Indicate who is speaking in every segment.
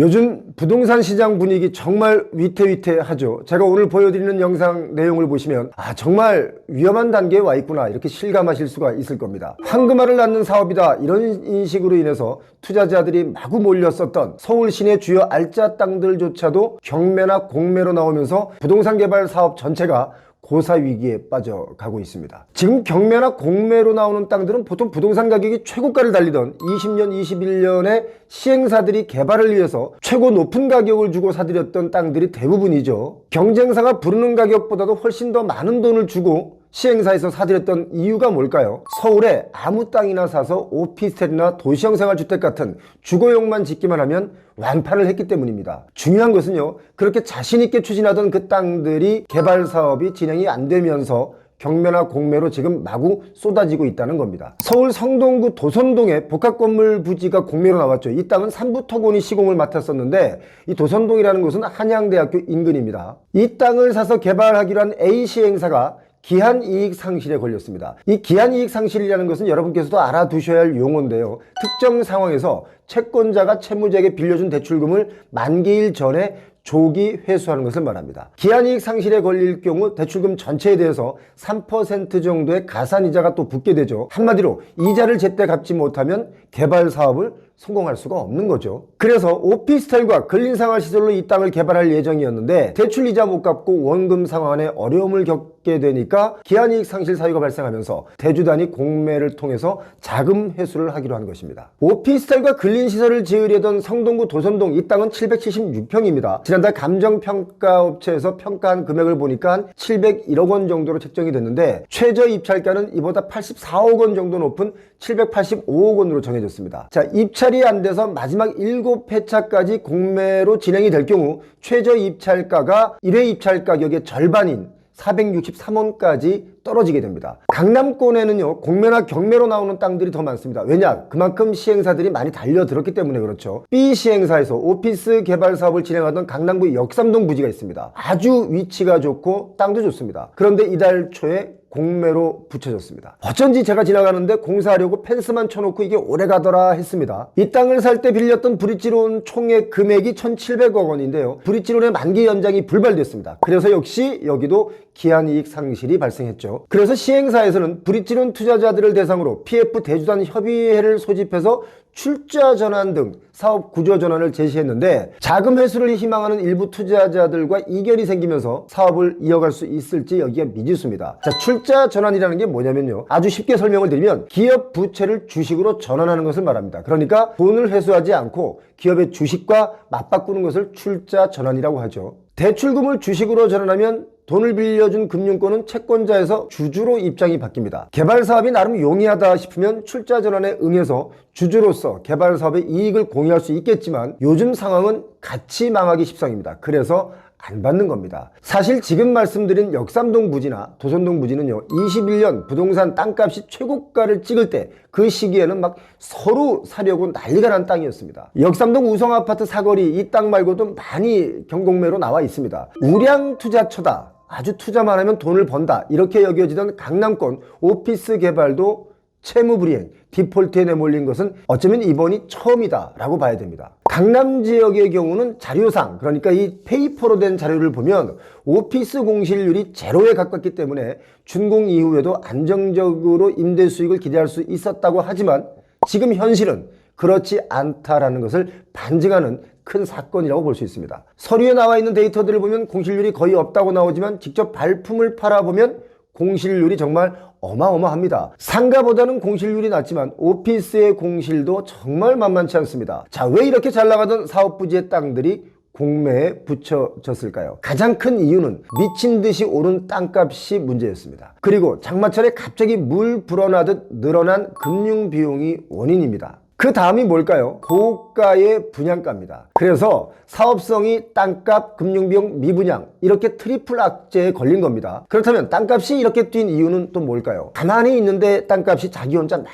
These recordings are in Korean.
Speaker 1: 요즘 부동산 시장 분위기 정말 위태위태하죠. 제가 오늘 보여드리는 영상 내용을 보시면 정말 위험한 단계에 와 있구나 이렇게 실감하실 수가 있을 겁니다. 황금알을 낳는 사업이다 이런 인식으로 인해서 투자자들이 마구 몰렸었던 서울 시내 주요 알짜 땅들조차도 경매나 공매로 나오면서 부동산 개발 사업 전체가 고사 위기에 빠져가고 있습니다. 지금 경매나 공매로 나오는 땅들은 보통 부동산 가격이 최고가를 달리던 20년, 21년에 시행사들이 개발을 위해서 최고 높은 가격을 주고 사들였던 땅들이 대부분이죠. 경쟁사가 부르는 가격보다도 훨씬 더 많은 돈을 주고 시행사에서 사들였던 이유가 뭘까요? 서울에 아무 땅이나 사서 오피스텔이나 도시형 생활주택 같은 주거용만 짓기만 하면 완판을 했기 때문입니다. 중요한 것은요, 그렇게 자신있게 추진하던 그 땅들이 개발 사업이 진행이 안 되면서 경매나 공매로 지금 마구 쏟아지고 있다는 겁니다. 서울 성동구 도선동에 복합건물 부지가 공매로 나왔죠. 이 땅은 삼부토건이 시공을 맡았었는데 이 도선동이라는 곳은 한양대학교 인근입니다. 이 땅을 사서 개발하기로 한 A 시행사가 기한이익 상실에 걸렸습니다. 이 기한이익 상실이라는 것은 여러분께서도 알아두셔야 할 용어인데요. 특정 상황에서 채권자가 채무자에게 빌려준 대출금을 만기일 전에 조기 회수하는 것을 말합니다. 기한이익 상실에 걸릴 경우 대출금 전체에 대해서 3% 정도의 가산이자가 또 붙게 되죠. 한마디로 이자를 제때 갚지 못하면 개발 사업을 성공할 수가 없는 거죠. 그래서 오피스텔과 근린생활시설로 이 땅을 개발할 예정이었는데 대출이자 못 갚고 원금 상환에 어려움을 겪게 되니까 기한이익 상실 사유가 발생하면서 대주단이 공매를 통해서 자금 회수를 하기로 한 것입니다. 오피스텔과 근린시설을 지으려던 성동구 도선동 이 땅은 776평입니다. 지난달 감정평가업체에서 평가한 금액을 보니까 한 701억 원 정도로 책정이 됐는데 최저 입찰가는 이보다 84억 원 정도 높은 785억 원으로 정해졌습니다. 자, 입찰이 안 돼서 마지막 7회차까지 공매로 진행이 될 경우 최저 입찰가가 1회 입찰 가격의 절반인 463원까지 떨어지게 됩니다. 강남권에는요, 공매나 경매로 나오는 땅들이 더 많습니다. 왜냐? 그만큼 시행사들이 많이 달려들었기 때문에 그렇죠. B 시행사에서 오피스 개발 사업을 진행하던 강남구 역삼동 부지가 있습니다. 아주 위치가 좋고 땅도 좋습니다. 그런데 이달 초에 공매로 붙여졌습니다. 어쩐지 제가 지나가는데 공사하려고 펜스만 쳐놓고 이게 오래가더라 했습니다. 이 땅을 살 때 빌렸던 브릿지론 총액 금액이 1,700억 원인데요. 브릿지론의 만기 연장이 불발됐습니다. 그래서 역시 여기도 기한이익 상실이 발생했죠. 그래서 시행사에서는 브릿지론 투자자들을 대상으로 PF 대주단 협의회를 소집해서 출자 전환 등 사업 구조 전환을 제시했는데 자금 회수를 희망하는 일부 투자자들과 이견이 생기면서 사업을 이어갈 수 있을지 여기가 미지수입니다. 자, 출자 전환이라는 게 뭐냐면요, 아주 쉽게 설명을 드리면 기업 부채를 주식으로 전환하는 것을 말합니다. 그러니까 돈을 회수하지 않고 기업의 주식과 맞바꾸는 것을 출자 전환이라고 하죠. 대출금을 주식으로 전환하면 돈을 빌려준 금융권은 채권자에서 주주로 입장이 바뀝니다. 개발 사업이 나름 용이하다 싶으면 출자 전환에 응해서 주주로서 개발 사업의 이익을 공유할 수 있겠지만 요즘 상황은 같이 망하기 십상입니다. 그래서 안 받는 겁니다. 사실 지금 말씀드린 역삼동 부지나 도선동 부지는요, 21년 부동산 땅값이 최고가를 찍을 때 그 시기에는 막 서로 사려고 난리가 난 땅이었습니다. 역삼동 우성아파트 사거리 이 땅 말고도 많이 경공매로 나와 있습니다. 우량 투자처다, 아주 투자만 하면 돈을 번다 이렇게 여겨지던 강남권 오피스 개발도 채무불이행, 디폴트에 내몰린 것은 어쩌면 이번이 처음이다 라고 봐야 됩니다. 강남 지역의 경우는 자료상, 그러니까 이 페이퍼로 된 자료를 보면 오피스 공실률이 제로에 가깝기 때문에 준공 이후에도 안정적으로 임대 수익을 기대할 수 있었다고 하지만 지금 현실은 그렇지 않다라는 것을 반증하는 큰 사건이라고 볼 수 있습니다. 서류에 나와 있는 데이터들을 보면 공실률이 거의 없다고 나오지만 직접 발품을 팔아보면 공실률이 정말 어마어마합니다. 상가보다는 공실률이 낮지만 오피스의 공실도 정말 만만치 않습니다. 자, 왜 이렇게 잘 나가던 사업 부지의 땅들이 공매에 붙여졌을까요? 가장 큰 이유는 미친 듯이 오른 땅값이 문제였습니다. 그리고 장마철에 갑자기 물 불어나듯 늘어난 금융 비용이 원인입니다. 그 다음이 뭘까요? 고가의 분양가입니다. 그래서 사업성이 땅값, 금융비용, 미분양 이렇게 트리플 악재에 걸린 겁니다. 그렇다면 땅값이 이렇게 뛴 이유는 또 뭘까요? 가만히 있는데 땅값이 자기 혼자 막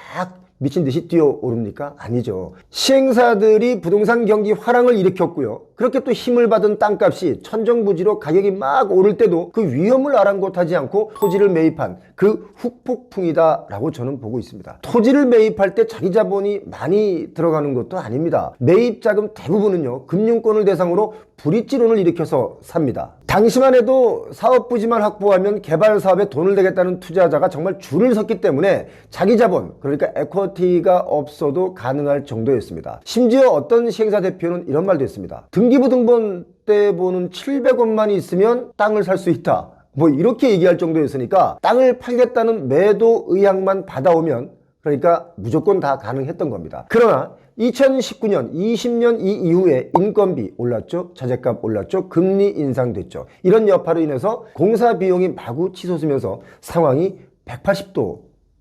Speaker 1: 미친 듯이 뛰어오릅니까? 아니죠. 시행사들이 부동산 경기 화랑을 일으켰고요. 그렇게 또 힘을 받은 땅값이 천정부지로 가격이 막 오를 때도 그 위험을 아랑곳하지 않고 토지를 매입한 그 후폭풍이다라고 저는 보고 있습니다. 토지를 매입할 때 자기 자본이 많이 들어가는 것도 아닙니다. 매입 자금 대부분은요, 금융권을 대상으로 불이익론을 일으켜서 삽니다. 당시만 해도 사업 부지만 확보하면 개발 사업에 돈을 대겠다는 투자자가 정말 줄을 섰기 때문에 자기 자본, 그러니까 에쿼티가 없어도 가능할 정도였습니다. 심지어 어떤 시행사 대표는 이런 말도 했습니다. 등기부등본 때 보는 700원만 있으면 땅을 살 수 있다. 뭐 이렇게 얘기할 정도였으니까 땅을 팔겠다는 매도 의향만 받아오면 그러니까 무조건 다 가능했던 겁니다. 그러나 2019년, 20년 이 이후에 인건비 올랐죠. 자재값 올랐죠. 금리 인상됐죠. 이런 여파로 인해서 공사 비용이 마구 치솟으면서 상황이 180도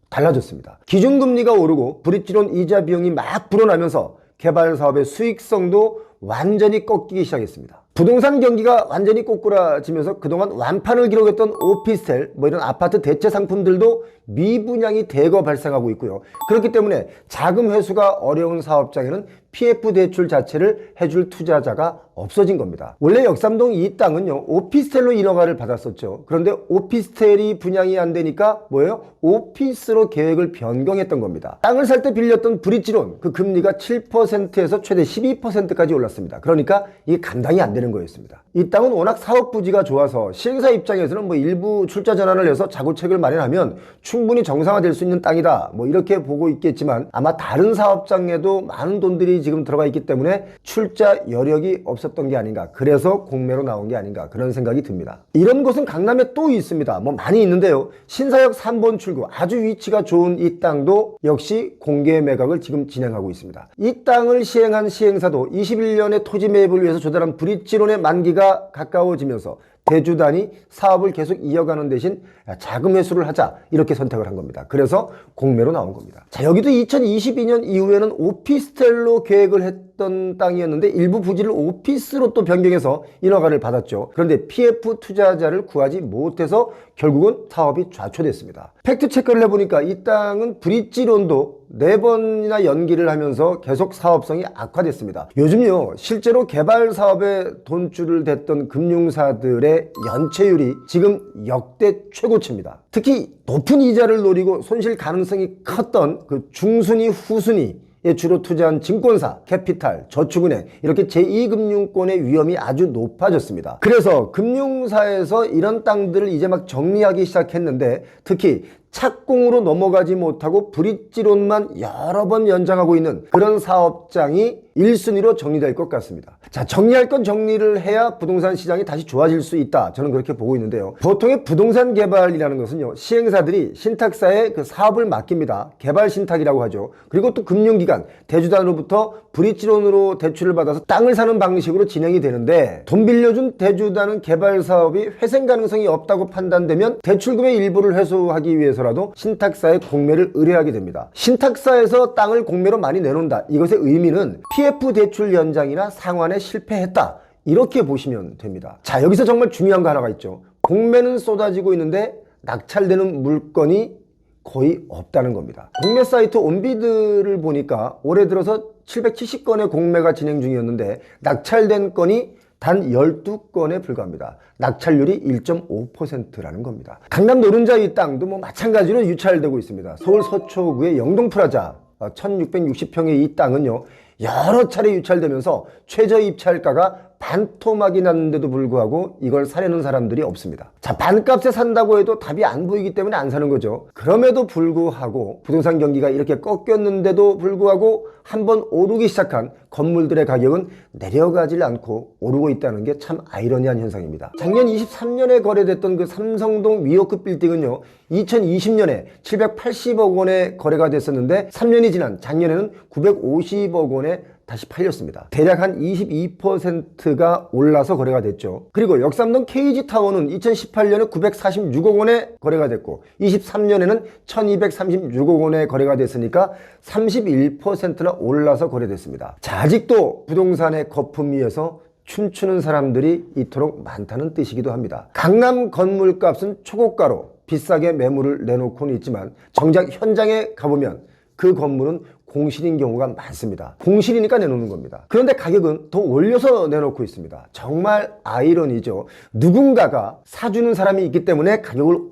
Speaker 1: 달라졌습니다. 기준금리가 오르고 브릿지론 이자 비용이 막 불어나면서 개발 사업의 수익성도 완전히 꺾이기 시작했습니다. 부동산 경기가 완전히 꼬꾸라지면서 그동안 완판을 기록했던 오피스텔, 뭐 이런 아파트 대체 상품들도 미분양이 대거 발생하고 있고요. 그렇기 때문에 자금 회수가 어려운 사업장에는 PF 대출 자체를 해줄 투자자가 없어진 겁니다. 원래 역삼동 이 땅은요, 오피스텔로 인허가를 받았었죠. 그런데 오피스텔이 분양이 안 되니까 뭐예요? 오피스로 계획을 변경했던 겁니다. 땅을 살 때 빌렸던 브릿지론, 그 금리가 7%에서 최대 12%까지 올랐습니다. 그러니까 이게 감당이 안 되는 거였습니다. 이 땅은 워낙 사업 부지가 좋아서 시행사 입장에서는 뭐 일부 출자 전환을 해서 자구책을 마련하면 충분히 정상화될 수 있는 땅이다, 뭐 이렇게 보고 있겠지만 아마 다른 사업장에도 많은 돈들이 지금 들어가 있기 때문에 출자 여력이 없었던 게 아닌가, 그래서 공매로 나온 게 아닌가, 그런 생각이 듭니다. 이런 곳은 강남에 또 있습니다. 뭐 많이 있는데요, 신사역 3번 출구 아주 위치가 좋은 이 땅도 역시 공개 매각을 지금 진행하고 있습니다. 이 땅을 시행한 시행사도 21년에 토지 매입을 위해서 조달한 브릿지론의 만기가 가까워지면서 대주단이 사업을 계속 이어가는 대신 자금 회수를 하자, 이렇게 선택을 한 겁니다. 그래서 공매로 나온 겁니다. 자, 여기도 2022년 이후에는 오피스텔로 계획을 했던 땅이었는데 일부 부지를 오피스로 또 변경해서 인허가를 받았죠. 그런데 PF 투자자를 구하지 못해서 결국은 사업이 좌초됐습니다. 팩트 체크를 해보니까 이 땅은 브릿지론도 4번이나 연기를 하면서 계속 사업성이 악화됐습니다. 요즘요, 실제로 개발 사업에 돈줄을 댔던 금융사들의 연체율이 지금 역대 최고치입니다. 특히 높은 이자를 노리고 손실 가능성이 컸던 그 중순위, 후순위 주로 투자한 증권사, 캐피탈, 저축은행, 이렇게 제2금융권의 위험이 아주 높아졌습니다. 그래서 금융사에서 이런 땅들을 이제 막 정리하기 시작했는데, 특히 착공으로 넘어가지 못하고 브릿지론만 여러 번 연장하고 있는 그런 사업장이 1순위로 정리될 것 같습니다. 자, 정리할 건 정리를 해야 부동산 시장이 다시 좋아질 수 있다, 저는 그렇게 보고 있는데요. 보통의 부동산 개발이라는 것은요, 시행사들이 신탁사에 그 사업을 맡깁니다. 개발 신탁이라고 하죠. 그리고 또 금융기관, 대주단으로부터 브릿지론으로 대출을 받아서 땅을 사는 방식으로 진행이 되는데, 돈 빌려준 대주단은 개발 사업이 회생 가능성이 없다고 판단되면 대출금의 일부를 회수하기 위해서라도 신탁사에 공매를 의뢰하게 됩니다. 신탁사에서 땅을 공매로 많이 내놓는다, 이것의 의미는 PF 대출 연장이나 상환에 실패했다, 이렇게 보시면 됩니다. 자, 여기서 정말 중요한 거 하나가 있죠. 공매는 쏟아지고 있는데 낙찰되는 물건이 거의 없다는 겁니다. 공매 사이트 온비드를 보니까 올해 들어서 770건의 공매가 진행 중이었는데 낙찰된 건이 단 12건에 불과합니다. 낙찰률이 1.5%라는 겁니다. 강남 노른자 이 땅도 뭐 마찬가지로 유찰되고 있습니다. 서울 서초구의 영동프라자 1660평의 이 땅은요, 여러 차례 유찰되면서 최저 입찰가가 반토막이 났는데도 불구하고 이걸 사려는 사람들이 없습니다. 자, 반값에 산다고 해도 답이 안 보이기 때문에 안 사는 거죠. 그럼에도 불구하고 부동산 경기가 이렇게 꺾였는데도 불구하고 한번 오르기 시작한 건물들의 가격은 내려가질 않고 오르고 있다는 게 참 아이러니한 현상입니다. 작년 23년에 거래됐던 그 삼성동 위워크 빌딩은요, 2020년에 780억 원에 거래가 됐었는데 3년이 지난 작년에는 950억 원에 다시 팔렸습니다. 대략 한 22%가 올라서 거래가 됐죠. 그리고 역삼동 KG타워는 2018년에 946억 원에 거래가 됐고 23년에는 1236억 원에 거래가 됐으니까 31%나 올라서 거래됐습니다. 자, 아직도 부동산의 거품 위에서 춤추는 사람들이 이토록 많다는 뜻이기도 합니다. 강남 건물값은 초고가로 비싸게 매물을 내놓고는 있지만 정작 현장에 가보면 그 건물은 공실인 경우가 많습니다. 공실이니까 내놓는 겁니다. 그런데 가격은 더 올려서 내놓고 있습니다. 정말 아이러니죠. 누군가가 사주는 사람이 있기 때문에 가격을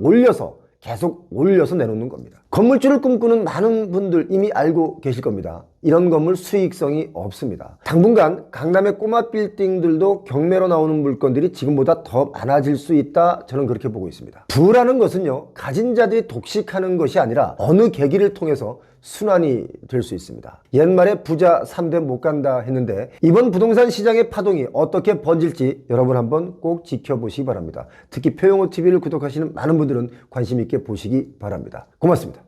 Speaker 1: 계속 올려서 내놓는 겁니다. 건물주를 꿈꾸는 많은 분들 이미 알고 계실 겁니다. 이런 건물 수익성이 없습니다. 당분간 강남의 꼬마 빌딩들도 경매로 나오는 물건들이 지금보다 더 많아질 수 있다, 저는 그렇게 보고 있습니다. 부라는 것은요, 가진 자들이 독식하는 것이 아니라 어느 계기를 통해서 순환이 될 수 있습니다. 옛말에 부자 3대 못 간다 했는데 이번 부동산 시장의 파동이 어떻게 번질지 여러분 한번 꼭 지켜보시기 바랍니다. 특히 표용호TV를 구독하시는 많은 분들은 관심 있게 보시기 바랍니다. 고맙습니다.